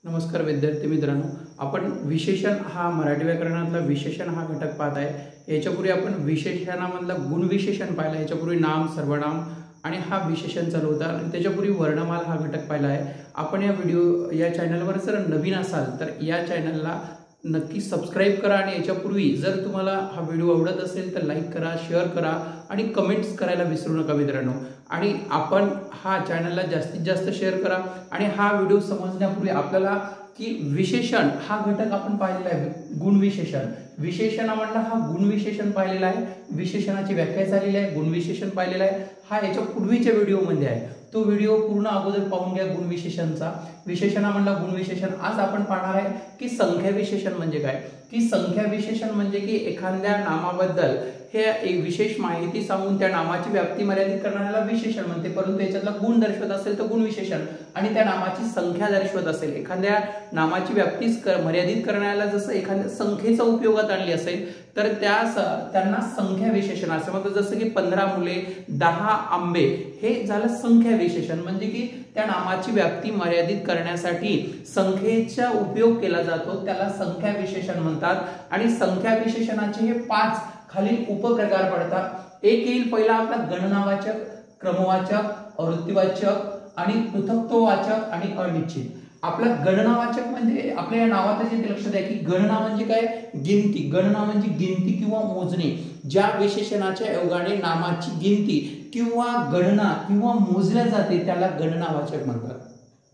नमस्कार विद्यार्थी मित्रांनो, आपण विशेषण हा मराठी व्याकरणातला विशेषण हा घटक पाहत आहे। याच्यापूर्वी आपण विशेषणामधला गुणविशेषण पाहिला, याच्यापूर्वी नाम, सर्वनाम आणि हा विशेषण चालू होता आणि त्याच्यापूर्वी वर्णमाला हा घटक पाहिला आहे। आपण या चॅनलवर जर नवीन असाल तर या चॅनलला नक्की सबस्क्राइब करा आणि याच्यापूर्वी जर तुम्हाला हा व्हिडिओ आवडत असेल तर लाईक करा, शेअर करा आणि कमेंट्स करायला विसरू नका मित्रांनो। आणि आपण हा चॅनलला जास्तीत जास्त शेअर करा। आणि हा व्हिडिओ समजण्यापूर्वी आपल्याला की विशेषण हा घटक आपण पाहिलेला आहे, गुणविशेषण। विशेषणामधला हा गुणविशेषण पाहिलेला आहे, विशेषणाची व्याख्या झालेली आहे, गुणविशेषण पाहिलेला आहे। हा याच्या पूर्वीच्या व्हिडिओमध्ये आहे, तो व्हिडिओ पूर्ण अगोदर पाहून घ्या गुणविशेषणचा। विशेषणामधला गुणविशेषण आज आपण पाहणार आहे की संख्या विशेषण म्हणजे काय, की संख्या विशेषण म्हणजे की एखाद्या नामाबद्दल हे एक विशेष माहिती सांगून त्या नामाची व्याप्ती मर्यादित करण्याला विशेषण म्हणते, परंतु याच्यातला गुण दर्शवत असेल तर गुणविशेषण, आणि त्या नामाची संख्या दर्शवत असेल, एखाद्या नामाची व्याप्ती मर्यादित करण्याला जसं एखाद्या संख्येचा उपयोगात आणली असेल तर त्यांना संख्या विशेषण असं म्हणतात। जसं की 15 मुले, 10 आंबे हे झालं संख्या विशेषण, म्हणजे की त्या नामाची व्याप्ती मर्यादित करण्यासाठी संख्येचा उपयोग केला जातो, त्याला संख्या विशेषण म्हणतात। आणि संख्या विशेषणाचे हे 5 खालील उपप्रकार पडतात। एक येईल पहिला आपला गणनावाचक, क्रमवाचक, आवृत्तीवाचक आणि पृथक्त्ववाचक आणि अनिश्चित। आपला गणनावाचक म्हणजे आपल्या या नावातच येते, लक्षात आहे की गणना म्हणजे काय, गिनती। गणना म्हणजे गिनती किंवा मोजणे। ज्या विशेषणाच्या योगाने नामाची गिनती किंवा गणना किंवा मोजल्या जाते त्याला गणनावाचक म्हणतात।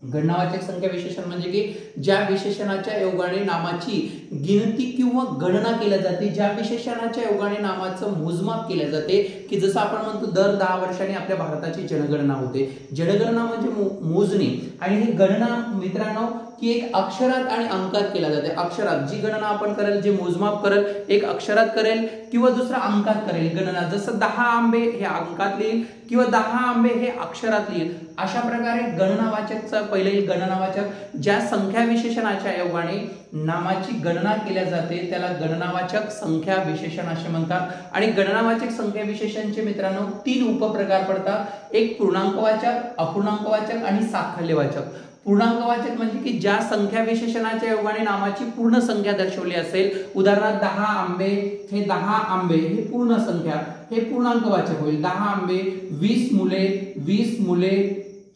गणनावाचक संख्या विशेषण म्हणजे की ज्या विशेषणाच्या योगाने नामाची गिनती किंवा गणना केल्या जाते, ज्या विशेषणाच्या योगाने नामाचं मोजमाप केले जाते, की जसं आपण म्हणतो दर 10 वर्षांनी आपल्या भारताची जनगणना होते। जनगणना म्हणजे मोजणी, आणि ही गणना मित्रांनो की एक अक्षरात आणि अंकात केल्या जाते। अक्षरात जी गणना आपण करेल, जे मोजमाप करेल, एक अक्षरात करेल किंवा दुसरा अंकात करेल गणना। जसं 10 आंबे हे अंकात लिहिल किंवा 10 आंबे हे अक्षरात लिहिल, अशा प्रकारे गणनावाचकचा पहिले गणनावाचक। ज्या संख्या विशेषणाच्या योगाने नामाची गणना केल्या जाते त्याला गणनावाचक संख्या विशेषण असे म्हणतात। आणि गणनावाचक संख्या विशेषणचे मित्रांनो 3 उपप्रकार पडतात, एक पूर्णांकवाचक, अपूर्णांकवाचक आणि साकल्यवाचक। पूर्णांकवाचक म्हणजे की ज्या संख्या विशेषणाच्या योगाने नामाची पूर्ण संख्या दर्शवली असेल, उदाहरणार्थ 10 आंबे हे 10 आंबे हे पूर्ण संख्या, हे पूर्णांकवाचक होईल। 10 आंबे, 20 मुले, 20 मुले,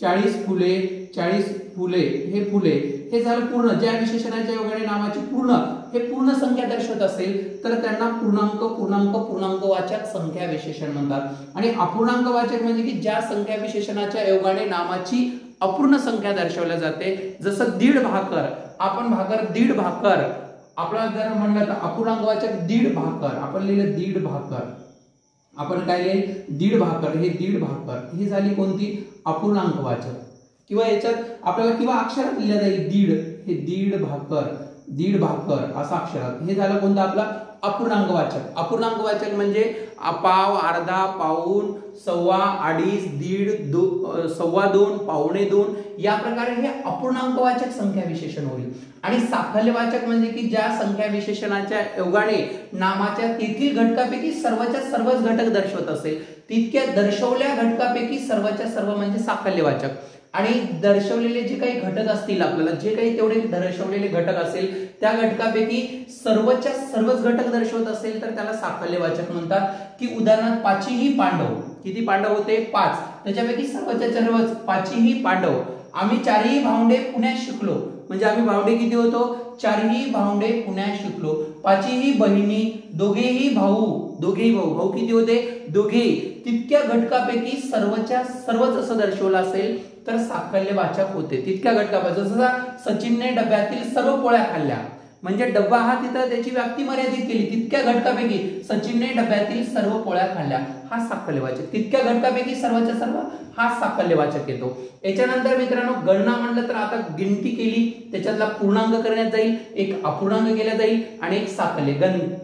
40 फुले, 40 फुले हे फुले, हे झालं पूर्ण। ज्या विशेषणाच्या योगाने नामाची पूर्ण संख्या दर्शवत असेल तर त्यांना पूर्णांकवाचक संख्या विशेषण म्हणतात। आणि अपूर्णांकवाचक म्हणजे की ज्या संख्या विशेषणाच्या योगाने नामाची अपूर्ण संख्या दर्शवल्या जाते, जसं 1.5 भाकर, आपण दीड भाकर आपला जर म्हणलं तर अपूर्णांकवाचक 1.5 भाकर, आपण लिहिलं 1.5 भाकर, आपण काय लिहिले 1.5 भाकर, हे 1.5 भाकर ही झाली कोणती, अपूर्णांकवाचक। किंवा याच्यात आपल्याला किंवा अक्षरात लिहिलं जाईल 1.5, हे 1.5 भाकर, 1.5 भाकर असं अक्षरात, हे झालं कोणतं आपला अपूर्णांकवाचक। अपूर्णांकवाचक म्हणजे पाव, अर्धा, पाऊण, सव्वा, अडीच, दीड, सव्वा दोन, पावणे दोन, या प्रकारे हे अपूर्णांकवाचक संख्या विशेषण होईल। आणि साकल्यवाचक म्हणजे की ज्या संख्या विशेषणाच्या योगाने नामाच्या तेथील घटकापैकी सर्वच घटक दर्शवत असेल, तितक्या दर्शवल्या घटकापैकी सर्वच्या सर्व म्हणजे साकल्यवाचक। आणि दर्शवलेले जे काही घटक असतील, आपल्याला जे काही तेवढे दर्शवलेले घटक असेल त्या घटकापैकी सर्वच घटक दर्शवत असेल तर त्याला साकल्यवाचक म्हणतात। की उदाहरणार्थ 5ही पांडव, किती पांडव होते 5, त्याच्यापैकी सर्वच 5ही पांडव। आम्ही 4ही भावंडे पुण्यात शिकलो, म्हणजे आम्ही भावंडे किती होतो, 4ही भावंडे पुण्यात शिकलो। 5ही बहिणी, दोघेही भाऊ किती होते, दोघे, तितक्या घटकापैकी सर्वच असं दर्शवलं असेल तर साकल्यवाचक होते। तितक्या घटकापैकी, जसं सचिनने डब्यातील सर्व पोळ्या खाल्ल्या, म्हणजे डब्बा हा तिथं त्याची व्याप्ती मर्यादित केली, तितक्या घटकापैकी सचिनने डब्यातील सर्व पोळ्या खाल्ल्या, हा साकल्यवाचक। तितक्या घटकापैकी सर्वच्या सर्व हा साकल्यवाचक येतो। याच्यानंतर मित्रांनो गणना म्हणलं तर आता गिनती केली, त्याच्यातला पूर्णांक करण्यात जाईल, एक अपूर्णांक केला जाईल आणि एक साकल्य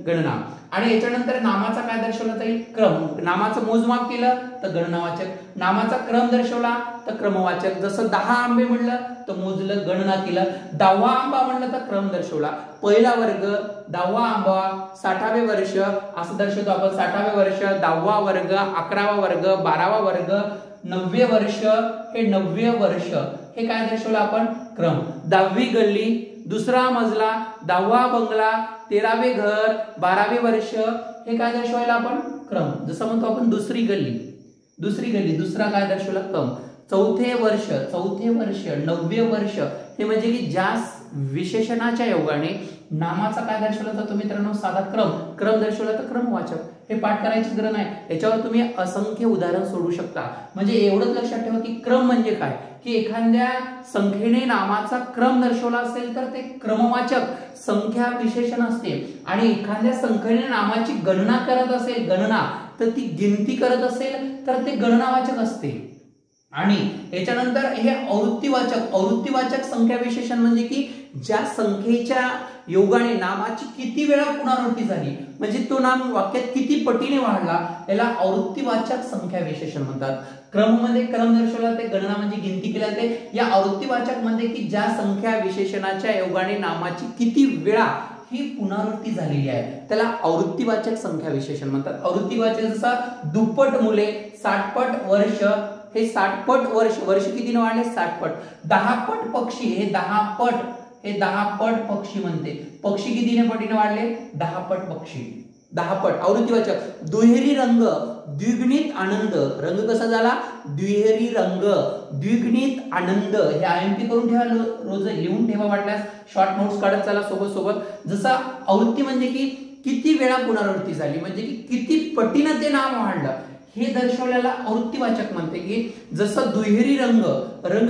गणना। आणि याच्यानंतर नामाचा काय दर्शवला जाईल, क्रम। नामाचं मोजमाप केलं तर गणनावाचक, नामाचा क्रम दर्शवला तर क्रमवाचक। जसं 10 आंबे म्हणलं तर मोजलं, गणना केलं। 10वा आंबा म्हणलं तर क्रम दर्शवला, पहिला वर्ग, 10वा आंबा, 60वे वर्ष असं दर्शवतो आपण, 60वे वर्ष, 10वा वर्ग, 11वा वर्ग, 12वा वर्ग, 9वे वर्ष, हे 9वे वर्ष, हे काय दर्शवलं आपण, क्रम. 10वी गल्ली, दुसरा मजला, 10वा बंगला, 13वे घर, 12वे वर्ष, हे काय दर्शवायला आपण क्रम. जसं म्हणतो आपण दुसरी गल्ली, दुसरा काय दर्शवला क्रम. चौथे वर्ष, 9वे वर्ष, हे म्हणजे की ज्या विशेषणाच्या योगाने नामाचा काय दर्शवला जातो मित्रांनो, साधा क्रम दर्शवला तर क्रमवाचक. हे पाठ करायची गरज नाही, याच्यावर तुम्ही असंख्य उदाहरण सोडू शकता. म्हणजे एवढंच लक्षात ठेवा की क्रम म्हणजे काय, की एखाद्या संख्येने नामाचा क्रम दर्शवला असेल तर ते क्रमवाचक संख्या विशेषण असते. आणि एखाद्या संख्येने नामाची गणना करत असेल, तर ती गिनती करत असेल तर ते गणनावाचक असते. आणि याच्यानंतर हे आवृत्तीवाचक संख्या विशेषण म्हणजे की ज्या संख्येच्या योगाने नामाची किती वेळा पुनरावृत्ती झाली, म्हणजे तो नाम वाक्यात किती पटीने वाढला, याला आवृत्तीवाचक संख्या विशेषण म्हणतात. क्रम मध्ये क्रम दर्शवला ते, गणना म्हणजे गिनती केला ते. या आवृत्तीवाचक मध्ये की ज्या संख्या विशेषणाच्या योगाने नामाची किती वेळा ही पुनरावृत्ती झालेली आहे, त्याला आवृत्तीवाचक संख्या विशेषण म्हणतात. आवृत्तीवाचक जसा दुप्पट मुले, 60 पट वर्ष, हे 60 पट वर्ष कितीने वाढले, 60 पट. 10 पट पक्षी, हे 10 पट पक्षी म्हणते. पक्षी कितीने पटीने वाढले, 10 पट पक्षी, 10 पट. आवृत्तीवाचक. दुहेरी रंग, द्विगुणित आनंद, रंग कसा झाला, दुहेरी रंग, द्विगुणित आनंद. हे आयएमपी करून ठेवा, रोज लिहून ठेवा, वाटल्यास शॉर्ट नोट्स काढत चला सोबत. जसा आवृत्ती म्हणजे की किती वेळा पुनरावृत्ती झाली, म्हणजे की किती पटीने ते नाम वाढलं, हे दर्शवल्याला आवृत्तीवाचक म्हणते. की जसं दुहेरी रंग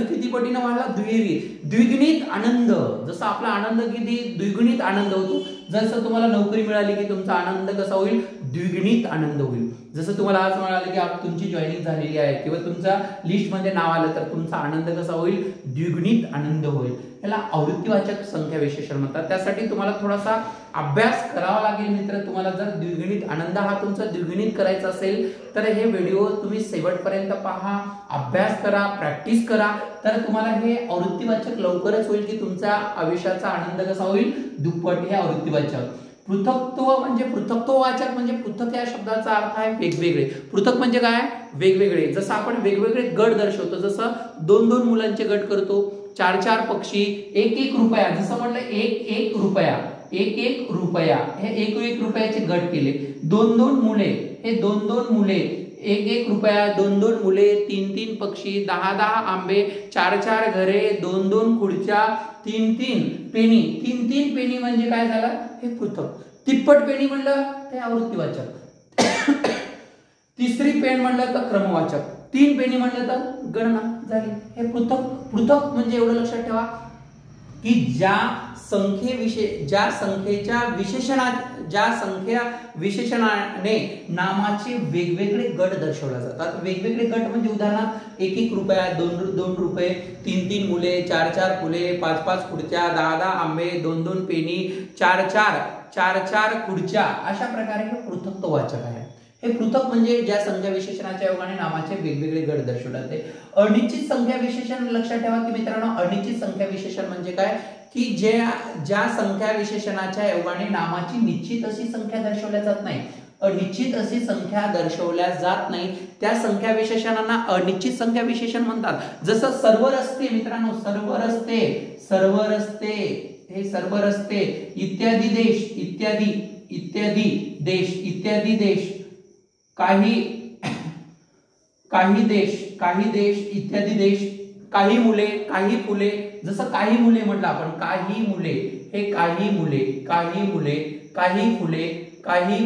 किती पटीने वाढला, दुहेरी. द्विगुणित आनंद, जसं आपला आनंद किती द्विगुणित आनंद होतो. जसं तुम्हाला नोकरी मिळाली की तुमचा आनंद कसा होईल, द्विगुणित आनंद होईल. जसं तुम्हाला आज मिळालं की तुमची जॉईनिंग झालेली आहे किंवा तुमच्या लिस्ट मध्ये नाव आलं तर तुमचा आनंद कसा होईल, द्विगुणित आनंद होईल. याला आवृत्तीवाचक संख्या विशेषण म्हणतात. त्यासाठी तुम्हाला थोडासा अभ्यास करावा लागेल मित्र. तुम्हाला जर द्विगुणित आनंद हा तुमचा द्विगुणित करायचा असेल तर हे व्हिडिओ तुम्ही शेवटपर्यंत पहा, अभ्यास करा, प्रॅक्टिस करा, तर तुम्हाला हे आवृत्तीवाचक लवकरच होईल की तुमचा आयुष्याचा आनंद कसा होईल, दुप्पट. हे आवृत्तीवाचक. पृथक्त्व म्हणजे पृथक्त्ववाचक म्हणजे पृथक या शब्दाचा अर्थ आहे वेगवेगळे. पृथक म्हणजे काय, वेगवेगळे. जसं आपण वेगवेगळे गट दर्शवतो, जसं 2-2 मुलांचे गट करतो, 4-4 पक्षी, 1-1 रुपया. जसं म्हणलं 1-1 रुपया, 1-1 रुपया, हे 1-1 रुपयाचे गट केले. 2-2 मुले, हे 2-2 मुले, 1-1 रुपया, 2-2 मुले, 3-3 पक्षी, 10-10 आंबे, 4-4 घरे, 2-2 खुर्च्या, 3-3 पेनी. 3-3 पेनी म्हणजे काय झालं, हे पृथक. तिप्पट पेनी म्हणलं ते आवृत्तीवाचक. तिसरी पेन म्हणलं तर क्रमवाचक. 3 पेनी म्हणलं तर गणना झाली. हे पृथक म्हणजे एवढं लक्षात ठेवा की ज्या संख्या विशेषणाने नामाचे वेगवेगळे गट दर्शवले जातात. वेगवेगळे गट म्हणजे उदाहरणार्थ 1-1 रुपया, 2-2 रुपये, 3-3 मुले, 4-4 फुले, 5-5 खुर्च्या, 10-10 आंबे, 2-2 पेनी, 4-4 खुर्च्या. अशा प्रकारे हे पृथक्त्ववाचक आहे. हे पृथक म्हणजे ज्या संख्या विशेषणाच्या योगाने नामाचे वेगवेगळे गट दर्शवतात. ते अनिश्चित संख्या विशेषण लक्षात ठेवा की मित्रांनो, अनिश्चित संख्या विशेषण म्हणजे काय, की ज्या संख्या विशेषणाच्या योगाने नामाची निश्चित अशी संख्या दर्शवल्या जात नाही, अनिश्चित अशी संख्या दर्शवल्या जात नाही, त्या संख्या विशेषणांना अनिश्चित संख्या विशेषण म्हणतात. जसं सर्व रस्ते मित्रांनो, सर्व रस्ते, हे सर्व रस्ते, इत्यादी देश, काही देश, इत्यादी देश, काही मुले, काही फुले. जसं काही मुले म्हटलं आपण, काही मुले, हे काही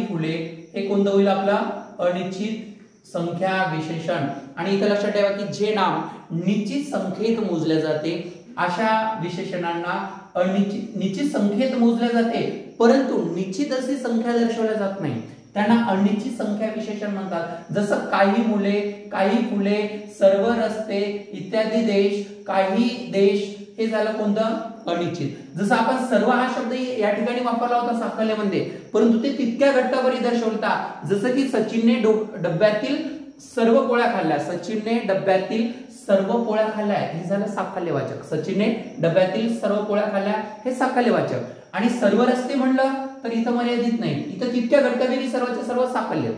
फुले, हे कोणतं होईल आपला अनिश्चित संख्या विशेषण. आणि इथं लक्षात ठेवा की जे नाम निश्चित संख्येत मोजले जाते अशा विशेषणांना निश्चित संख्येत मोजले जाते, परंतु निश्चित अशी संख्या दर्शवल्या जात नाही, त्यांना अनिश्चित संख्या विशेषण म्हणतात. जसं काही मुले, काही फुले, सर्व रस्ते, इत्यादी देश, काही देश, हे झालं कोणतं अनिश्चित. जसं आपण सर्व हा शब्द या ठिकाणी वापरला होता साकल्यामध्ये, परंतु ते तितक्या घटकावरी दर्शवता. जसं की सचिनने डब्यातील सर्व पोळ्या खाल्ल्या, सचिनने डब्यातील सर्व पोळ्या खाल्ल्या, हे झालं साकल्यवाचक. सचिनने डब्यातील सर्व पोळ्या खाल्ल्या, हे साकल्यवाचक. आणि सर्व रस्ते म्हणलं तर इथं मर्यादित नाही, इथं तितक्या घटकावरी सर्वचे सर्व साकल्य.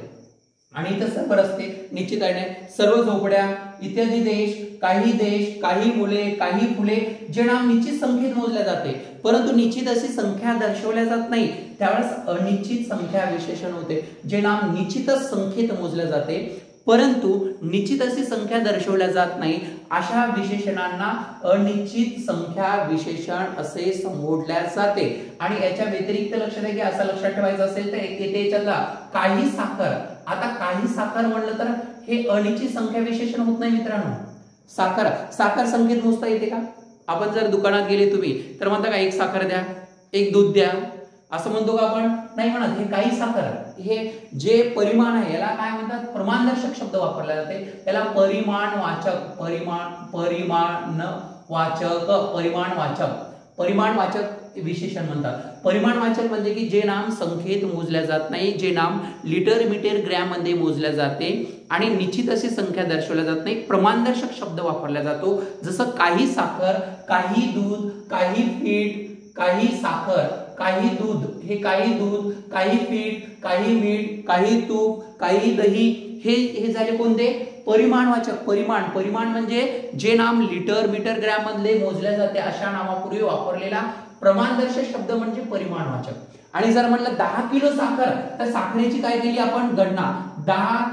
आणि इथं सर्व रस्ते निश्चित आहे. सर्व झोपड्या, इत्यादी देश, काही देश, काही मुले, काही फुले जे नाम निश्चित संख्येत मोजल्या जाते, परंतु निश्चित अशी संख्या दर्शवल्या जात नाही, त्यावेळेस अनिश्चित संख्या विशेषण होते. जे नाम निश्चितच संख्येत मोजल्या जाते परंतु निश्चित अशी संख्या दर्शवल्या जात नाही, अशा विशेषणांना अनिश्चित संख्या विशेषण असे संबोधल्या जाते. आणि याच्या व्यतिरिक्त लक्षात आहे की असं लक्षात ठेवायचं असेल तर येते याच्यातला काही साखर. आता काही साखर म्हणलं तर हे अनिश्चित संख्या विशेषण होत नाही मित्रांनो. साखर संख्येत मोजता येते का? आपण जर दुकानात गेले तुम्ही तर म्हणता का एक साखर द्या, एक दूध द्या, असं म्हणतो का आपण? नाही म्हणत. हे काही साखर, हे जे परिमाण आहे याला काय म्हणतात? प्रमाणदर्शक शब्द वापरला जाते. याला परिमाणवाचक विशेषण म्हणतात. परिमाणवाचक म्हणजे की जे नाम संख्येत मोजल्या जात नाही, जे नाम लिटर, मीटर, ग्रॅम मध्ये मोजल्या जाते आणि निश्चित अशी संख्या दर्शवल्या जात नाही, प्रमाणदर्शक शब्द वापरला जातो. जसं काही साखर, काही दूध, काही पीठ, काही साखर, काही दूध, हे काही दूध, काही पीठ, काही मीठ, काही तूप, काही दही, हे झाले कोणते? परिमाणवाचक. परिमाण म्हणजे जे नाम लिटर, मीटर, ग्रॅम मध्ये मोजल्या जाते अशा नामापूर्वी वापरलेला प्रमाणदर्शक शब्द म्हणजे परिमाणवाचक. आणि जर म्हणलं 10 किलो साखर तर साखरेची काय केली आपण? गणना. 10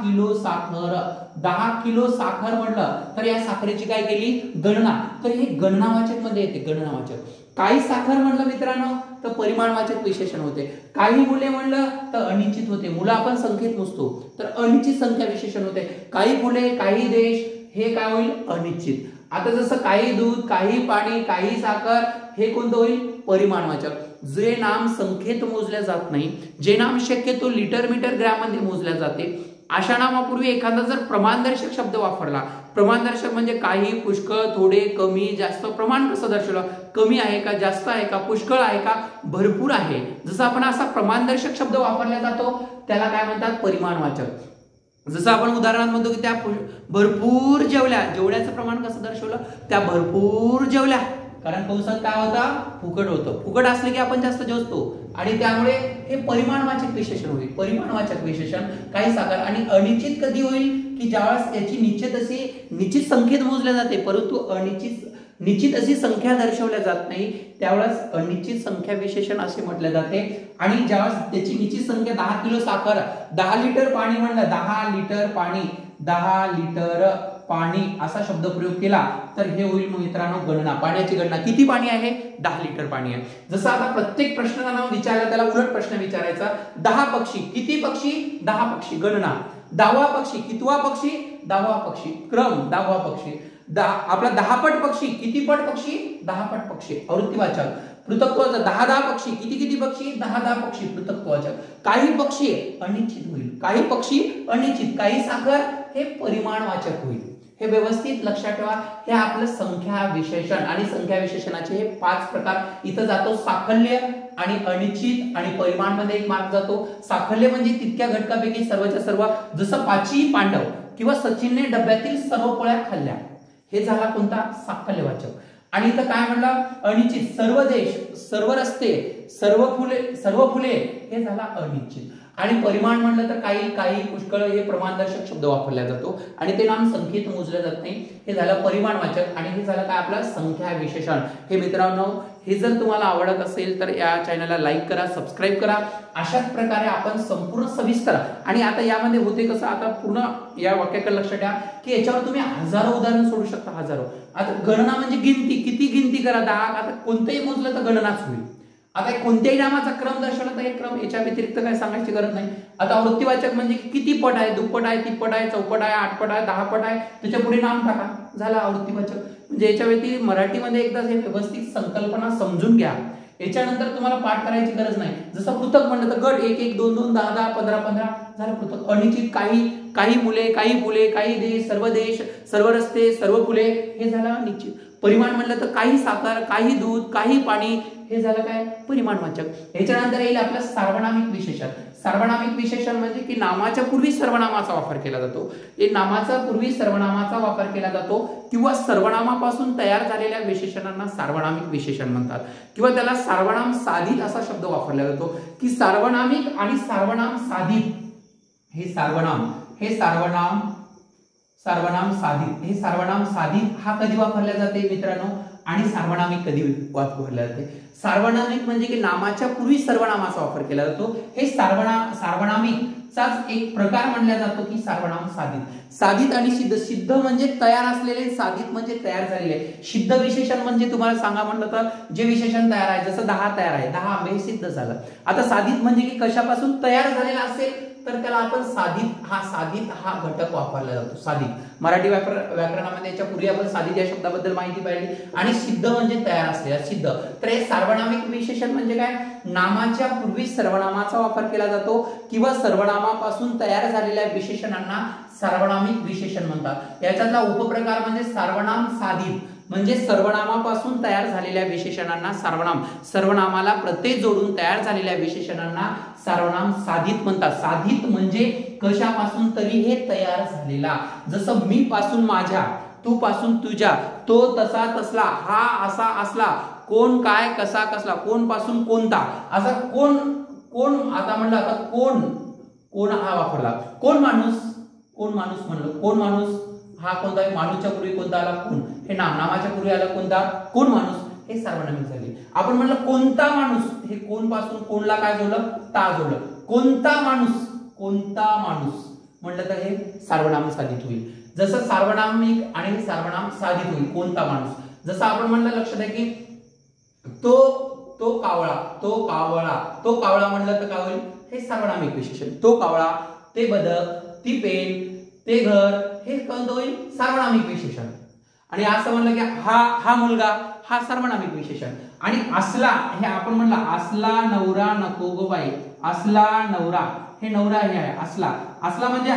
किलो साखर म्हणलं तर या साखरेची काय केली? गणना. तर हे गणनावाचक मध्ये येते, गणनावाचक. काही साखर म्हणलं मित्रांनो तर परिमाणवाचक विशेषण होते. काही मुले म्हणलं तर अनिश्चित होते. मुलं आपण संख्येत मोजतो तर अनिश्चित संख्या विशेषण होते. काही फुले, काही देश, हे काय होईल? अनिश्चित. आता जसं काही दूध, काही पाणी, काही साखर, हे कोणतं होईल? परिमाणवाचक. जे नाम संख्येत मोजल्या जात नाही, जे नाम शक्यतो लिटर, मीटर, ग्रॅम मध्ये मोजल्या जाते, अशा नामापूर्वी एखादा जर प्रमाणदर्शक शब्द वापरला, प्रमाणदर्शक म्हणजे काही, पुष्कळ, थोडे, कमी, जास्त. प्रमाण कसं दर्शवलं? कमी आहे का, जास्त आहे का, पुष्कळ आहे का, भरपूर आहे. जसं आपण असा प्रमाणदर्शक शब्द वापरला जातो त्याला काय म्हणतात? परिमाणवाचक. जसं आपण उदाहरणात म्हणतो की त्या भरपूर जेवल्या. जेवण्याचं प्रमाण कसं दर्शवलं? त्या भरपूर जेवल्या. कारण कंसात काय होता? फुकट होतं. फुकट असले की आपण जास्त जेवतो आणि त्यामुळे हे परिमाणवाचक विशेषण होईल. परिमाणवाचक विशेषण काही साखर. आणि अनिश्चित कधी होईल? की ज्यावेळेस याची निश्चित संख्येत मोजल्या जाते परंतु निश्चित अशी संख्या दर्शवल्या जात नाही, त्यावेळेस अनिश्चित संख्या विशेषण असे म्हटले जाते. आणि ज्यावेळेस त्याची निश्चित संख्या 10 किलो साखर, 10 लिटर पाणी म्हणलं, 10 लिटर पाणी असा शब्द प्रयोग केला तर हे होईल मित्रांनो गणना. पाण्याची गणना. किती पाणी आहे? 10 लिटर पाणी आहे. जसं आता प्रत्येक प्रश्नाचं नाव विचारलं त्याला उलट प्रश्न विचारायचा. 10 पक्षी. किती पक्षी? 10 पक्षी. गणना. 10वा पक्षी. कितवा पक्षी? 10वा पक्षी. क्रम 10वा पक्षी. आपला 10 पट पक्षी. किती पट पक्षी? 10 पट पक्षी. आवृत्तीवाचक. पृथक्त्वाचक. 10 पक्षी. किती पक्षी? 10 पक्षी. पृथक्त्वाचक. काही पक्षी अनिश्चित होईल. काही पक्षी अनिश्चित. काही साखर हे परिमाणवाचक होईल. हे व्यवस्थित लक्षात ठेवा. हे आपलं संख्या विशेषण आणि संख्या विशेषणाचे हे 5 प्रकार इथं जातो. साकल्य आणि अनिश्चित आणि परिमाण मध्ये एक मार्क जातो. साकल्य म्हणजे तितक्या घटकापैकी सर्वच्या सर्व. जसं 5 पांडव किंवा सचिनने डब्यातील सर्व पोळ्या खाल्ल्या, हे झाला कोणता? साकल्यवाचक. आणि इथं काय म्हणलं? अनिश्चित. सर्व देश, सर्व रस्ते, सर्व फुले, हे झाला अनिश्चित. आणि परिमाण म्हणलं तर काही, पुष्कळ, हे प्रमाणदर्शक शब्द वापरला जातो आणि ते नाम संख्येत मोजलं जात नाही, हे झालं परिमाणवाचक. आणि हे झालं काय? आपलं संख्या विशेषण. हे मित्रांनो, हे जर तुम्हाला आवडत असेल तर या चॅनलला लाईक करा, सबस्क्राईब करा. अशाच प्रकारे आपण संपूर्ण सविस्तर. आणि आता यामध्ये होते कसं? आता पूर्ण या वाक्याकडे लक्ष द्या की याच्यावर तुम्ही हजारो उदाहरण सोडू शकता. हजारो. आता गणना म्हणजे गिनती. किती गिनती करा? 10. आता कोणतंही मोजलं तर गणनाच होईल. आता कोणत्याही नामाचा क्रम दर्शवला तर एक क्रम, याच्या व्यतिरिक्त काय सांगायची गरज नाही. आता आवृत्तीवाचक म्हणजे किती पट आहे? दुप्पट आहे, तिप्पट आहे, चौपट आहे, 8 पट आहे, 10 पट आहे, त्याच्या पुढे नाम टाका, झाला आवृत्तीवाचक. म्हणजे याच्या व्यतिरिक्त मराठीमध्ये एकदा हे व्यवस्थित संकल्पना समजून घ्या. याच्यानंतर तुम्हाला पाठ करायची गरज नाही. जसं पृथक म्हणलं तर गट 1 1 2 2 10 10 15 15 झालं पृथक. अनिश्चित काही मुले, काही फुले, काही देश, सर्व रस्ते, सर्व फुले, हे झालं अनिश्चित. परिमाण म्हणलं तर काही साखर, काही दूध, काही पाणी, हे झालं काय? परिमाणवाचक. याच्यानंतर येईल आपलं सार्वनामिक विशेषण. सार्वनामिक विशेषण म्हणजे की नामाच्या पूर्वी सर्वनामाचा वापर केला जातो. हे नामाचा पूर्वी सर्वनामाचा वापर केला जातो किंवा सर्वनामापासून तयार झालेल्या विशेषणांना सार्वनामिक विशेषण म्हणतात किंवा त्याला सार्वनाम साधित असा शब्द वापरला जातो. की सार्वनामिक आणि सार्वनाम साधित, हे सार्वनाम सर्वनाम साधित. हे सर्वनाम साधित हा कधी वापरला जाते मित्रांनो आणि सार्वनामिक कधी वापरला जाते. सार्वनामिक म्हणजे की नामाच्या पूर्वी सर्वनामाचा वापर केला जातो. हे सार्वनामिकचाच एक प्रकार मानला जातो की सर्वनाम साधित. साधित आणि सिद्ध. सिद्ध म्हणजे तयार असलेले, साधित म्हणजे तयार झालेले. सिद्ध विशेषण म्हणजे तुम्हाला सांगा म्हटलं तर जे विशेषण तयार आहे, जसं 10 तयार आहे, 10 आंबे सिद्ध झालं. आता साधित म्हणजे की कशापासून तयार झालेला असेल तर त्याला आपण साधित हा घटक वापरला जातो. साधित मराठी व्याकरणामध्ये याच्या पूर्वी आपण साधित या शब्दाबद्दल माहिती पाहिली. आणि सिद्ध म्हणजे तयार असलेला. सिद्ध तर हे सार्वनामिक विशेषण म्हणजे काय, नामाच्या पूर्वी सर्वनामाचा वापर केला जातो किंवा सर्वनामापासून तयार झालेल्या विशेषणांना सार्वनामिक विशेषण म्हणतात. याच्यातला उपप्रकार म्हणजे सार्वनाम साधित म्हणजे सर्वनामापासून तयार झालेल्या विशेषणांना सर्वनामाला प्रत्यय जोडून तयार झालेल्या विशेषणांना सर्वनाम साधित म्हणतात. साधित म्हणजे कशापासून तरी हे तयार झालेला. जसं मी पासून माझ्या, तू पासून तुझ्या, तो तसा तसला, हा असा असला, कोण काय कसा कसला, कोण पासून कोणता, असा कोण. आता म्हणलं आता कोण हा वापरला. कोण माणूस म्हणलं. कोण माणूस हा कोणता आहे, माणूसच्या पूर्वी कोणता आला, कोण. हे नामाच्या पूर्वी आला कोणता, कोण माणूस. हे सार्वनामिक झाले. आपण म्हणलं कोणता माणूस, हे कोण पासून कोणला काय जोडलं, ता जोडलं. कोणता माणूस म्हणलं तर हे सार्वनाम साधित होईल. जसं सार्वनामिक आणि सार्वनाम साधित होईल. कोणता माणूस. जसं आपण म्हणलं, लक्षात आहे की तो कावळा म्हणलं तर काय होईल, हे सार्वनामिक विशेषण. तो कावळा, ते बदक, ती पेन, ते घर, हे कोणतं होईल, सार्वनामिक विशेषण. आणि असं म्हणलं की हा मुलगा, हा सार्वनामिक विशेषण. आणि असला, हे आपण म्हणलं असला नवरा नको गो बाई, असला नवरा, हे नवरा हे आहे. असला म्हणजे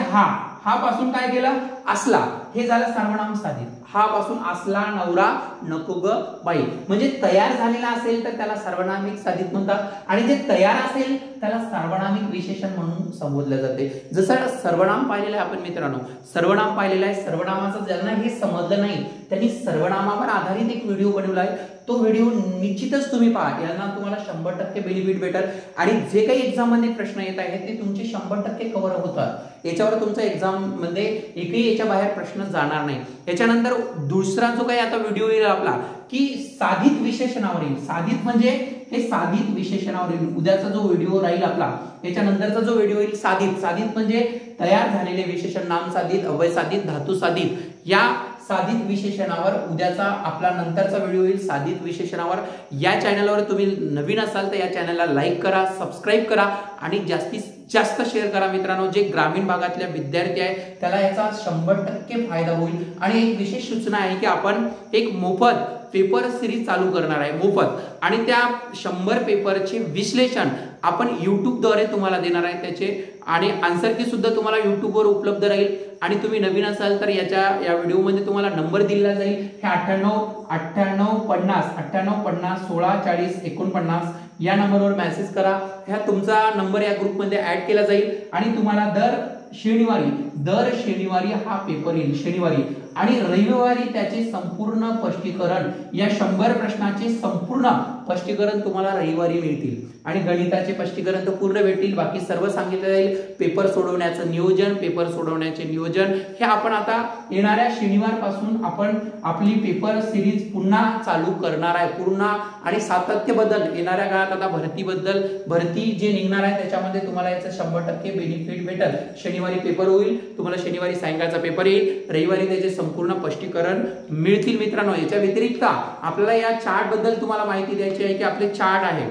हा पासून काय केलं, असला, हे झालं सर्वनाम साधित. हा पासून असला नवरा नको ग बाई म्हणजे तयार झालेला असेल तर त्याला सर्वनामिक साधित म्हणतात. आणि जे तयार असेल त्याला सार्वनामिक विशेषण म्हणून संबोधले जाते. जसं सर्वनाम पाहिलेलं आहे आपण मित्रांनो, सर्वनाम पाहिलेलं आहे. सर्वनामाचं ज्यांना हे समजलं नाही त्यांनी सर्वनामावर आधारित एक व्हिडिओ बनवला आहे. तो व्हिडिओ निश्चितच तुम्ही पहा. यांना तुम्हाला 100% बेनिफिट भेटेल. आणि जे काही एक्झाम मध्ये प्रश्न येत आहेत ते तुमचे 100% कव्हर होतात. याच्यावर तुमचा एक्झाम मध्ये एकही याच्या बाहेर प्रश्न जाणार नाही. याच्यानंतर दुसरा जो काही आता व्हिडिओ येईल आपला की साधित विशेषणावर येईल. साधित म्हणजे हे साधित विशेषणावर येईल. उद्याचा जो व्हिडिओ राहील आपला, याच्यानंतरचा जो व्हिडिओ येईल साधित म्हणजे तयार झालेले विशेषण, नाम साधित, अव्यय साधित, धातू साधित, या साधित विशेषणावर उद्याचा आपला नंतरचा व्हिडिओ येईल साधित विशेषणावर. या चॅनलवर तुम्ही नवीन असाल तर या चॅनलला लाईक करा, सबस्क्राईब करा आणि जास्तीत जास्त शेअर करा मित्रांनो. जे ग्रामीण भागातल्या विद्यार्थी आहेत त्याला याचा 100% फायदा होईल. आणि एक विशेष सूचना आहे की आपण एक मोफत पेपर सिरीज चालू करणार आहे, मोफत. आणि त्या 100 पेपरचे विश्लेषण आपण YouTube-द्वारे तुम्हाला देणार आहे त्याचे. आणि आन्सर की सुद्धा तुम्हाला YouTube-वर उपलब्ध राहील. आणि तुम्ही नवीन असाल तर या व्हिडिओमध्ये तुम्हाला नंबर दिला जाईल. हे 9850 16 40 49 या नंबरवर मेसेज करा. ह्या तुमचा नंबर या ग्रुपमध्ये ऍड केला जाईल. आणि तुम्हाला दर शनिवारी हा पेपर येईल, शनिवारी. आणि रविवारी त्याचे संपूर्ण स्पष्टीकरण, या 100 प्रश्नाचे संपूर्ण स्पष्टीकरण तुम्हाला रविवारी मिळतील. आणि गणिताचे स्पष्टीकरण तर पूर्ण भेटतील. बाकी सर्व सांगितलं जाईल. पेपर सोडवण्याचे नियोजन हे आपण आता येणाऱ्या शनिवारपासून आपण आपली पेपर सिरीज पुन्हा चालू करणार आहे पूर्ण. आणि सातत्य बद्दल येणाऱ्या काळात आता भरती जे निघणार आहे त्याच्यामध्ये तुम्हाला याचं 100% बेनिफिट भेटेल. शनिवारी पेपर होईल, तुम्हाला शनिवारी सायंकाळचा पेपर येईल, रविवारी त्याचे संपूर्ण स्पष्टीकरण मिळतील मित्रांनो. याच्या व्यतिरिक्त आपल्याला या चार्ट बद्दल तुम्हाला माहिती द्यायची आहे की आपले चार्ट आहे.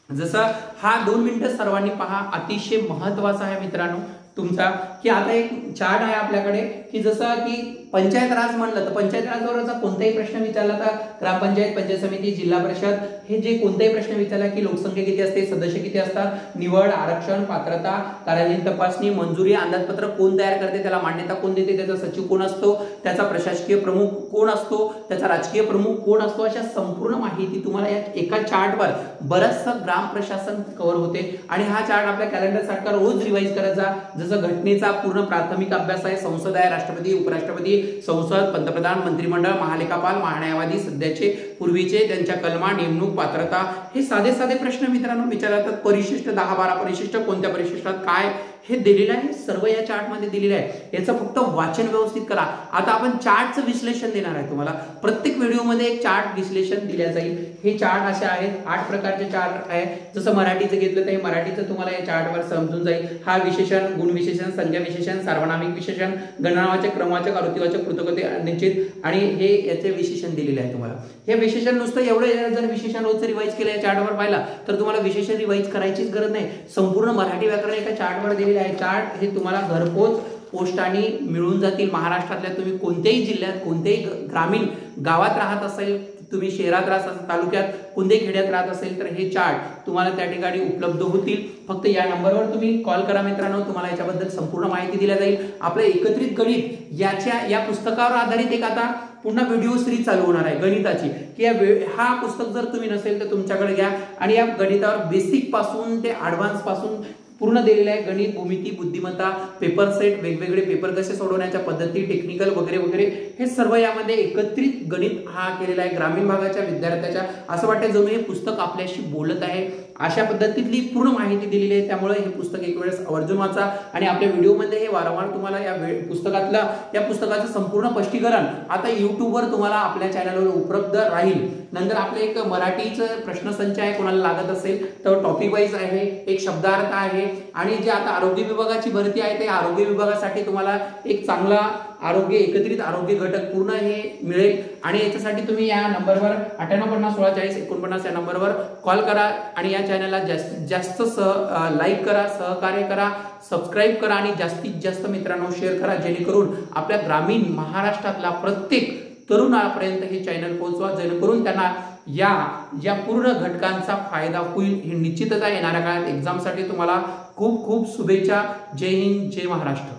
जसं हा 2 मिनिटं सर्वांनी पहा, अतिशय महत्वाचा आहे मित्रांनो तुमचा. की आता एक चार्ट आहे आपल्याकडे की जसं की पंचायत राज म्हणलं तर पंचायत राजवरचा कोणताही प्रश्न विचारला तर ग्रामपंचायत, पंचायत समिती, जिल्हा परिषद हे जे कोणताही प्रश्न विचारला की लोकसंख्या किती असते, सदस्य किती असतात, निवड, आरक्षण, पात्रता, कार्यालयीन तपासणी, मंजुरी, अंदाजपत्रक कोण तयार करते, त्याला मान्यता कोण देते, त्याचा सचिव कोण असतो, त्याचा प्रशासकीय प्रमुख कोण असतो, त्याचा राजकीय प्रमुख कोण असतो, अशा संपूर्ण माहिती तुम्हाला या एका चार्टवर बरंचसं ग्राम प्रशासन कव्हर होते. आणि हा चार्ट आपल्या कॅलेंडर सारखा रोज रिवाइज करायचा. जसं घटनेचा पूर्ण प्राथमिक अभ्यास आहे, संसद आहे, राष्ट्रपती, उपराष्ट्रपती, संसद, पंतप्रधान, मंत्रिमंडळ, महालेखापाल, महान्यायवादी, सध्याचे पूर्वीचे त्यांच्या कलमा, नेमणूक, पात्रता हे साधे साधे प्रश्न मित्रांनो विचारतात. परिशिष्ट 10-12 परिशिष्ट, कोणत्या परिशिष्टात काय हे दिलेलं आहे, सर्व या चार्ट मध्ये दिलेलं आहे. याचं फक्त वाचन व्यवस्थित करा. आता आपण चार्टचं विश्लेषण देणार आहे तुम्हाला. प्रत्येक व्हिडिओमध्ये एक चार्ट विश्लेषण दिले जाईल. हे चार्ट असे आहेत, 8 प्रकारचे चार्ट आहे. जसं मराठीचं घेतलं तर मराठीचं तुम्हाला या चार्टवर समजून जाईल. हा विशेषण, गुण विशेषण, संज्ञा विशेषण, सार्वनामिक विशेषण, गणनावाचक, क्रमवाचक, आवर्तीवाचक, कृतकते, निश्चित आणि हे याचे विशेषण दिलेले आहे तुम्हाला. हे विशेषण नुसतं एवढं जर विशेषण रोजचं रिवाइज केलं या चार्टवर पाहिला तर तुम्हाला विशेषण रिवाइज करायचीच गरज नाही. संपूर्ण मराठी व्याकरण एका चार्टवर दिलेले आहे. चार्ट हे तुम्हाला घरपोच पोस्टाने मिळून जातील. महाराष्ट्रातल्या तुम्ही कोणत्याही जिल्ह्यात, कोणत्याही ग्रामीण गावात राहत असेल, तुम्ही शहरात राहत असाल, तालुक्यात, कोणत्याही खेड्यात राहत असेल तर हे चार्ट तुम्हाला त्या ठिकाणी उपलब्ध होतील. फक्त या नंबरवर तुम्ही कॉल करा मित्रांनो, तुम्हाला याच्याबद्दल संपूर्ण माहिती दिली जाईल. आपलं एकत्रित गणित या पुस्तकावर आधारित एक आता पुन्हा व्हिडिओ सिरीज चालू होणार आहे गणिताची, की हा पुस्तक जर तुम्ही नसेल तर तुमच्याकडे घ्या आणि या गणितावर बेसिक पासून ते ऍडव्हान्स पासून पूर्ण दिलेलं आहे. गणित, भूमिती, बुद्धिमत्ता, पेपर सेट, वेगवेगळे पेपर कसे सोडवण्याच्या पद्धती, टेक्निकल वगैरे वगैरे हे सर्व यामध्ये एकत्रित गणित हा केलेला आहे. ग्रामीण भागाच्या विद्यार्थ्याच्या असं वाटतं जणू हे पुस्तक आपल्याशी बोलत आहे अशा पद्धतीतली पूर्ण माहिती दिलेली आहे. त्यामुळे हे पुस्तक एक वेळेस आवर्जून वाचा आणि आपल्या व्हिडिओमध्ये हे वारंवार तुम्हाला या पुस्तकाचं संपूर्ण स्पष्टीकरण आता युट्यूबवर तुम्हाला आपल्या चॅनलवर उपलब्ध राहील. नंतर आपलं एक मराठीचं प्रश्नसंच आहे, कोणाला लागत असेल तर टॉपिक वाईज आहे, एक शब्दार्थ आहे आणि जे आता आरोग्य विभागाची भरती आहे ते आरोग्य विभागासाठी तुम्हाला एक चांगला एकत्रित आरोग्य घटक पूर्ण हे मिळेल. आणि याच्यासाठी तुम्ही या नंबरवर 9850164049 या नंबरवर कॉल करा आणि या चॅनलला जास्तीत जास्त लाईक करा, सहकार्य करा, सबस्क्राईब करा आणि जास्तीत जास्त मित्रांनो शेअर करा, जेणेकरून आपल्या ग्रामीण महाराष्ट्रातला प्रत्येक तरुणापर्यंत हे चॅनल पोहोचवा, जेणेकरून त्यांना या पूर्ण घटकांचा फायदा होईल. हे निश्चितच येणाऱ्या काळात एक्झामसाठी तुम्हाला खूप खूप शुभेच्छा. जय हिंद, जय महाराष्ट्र.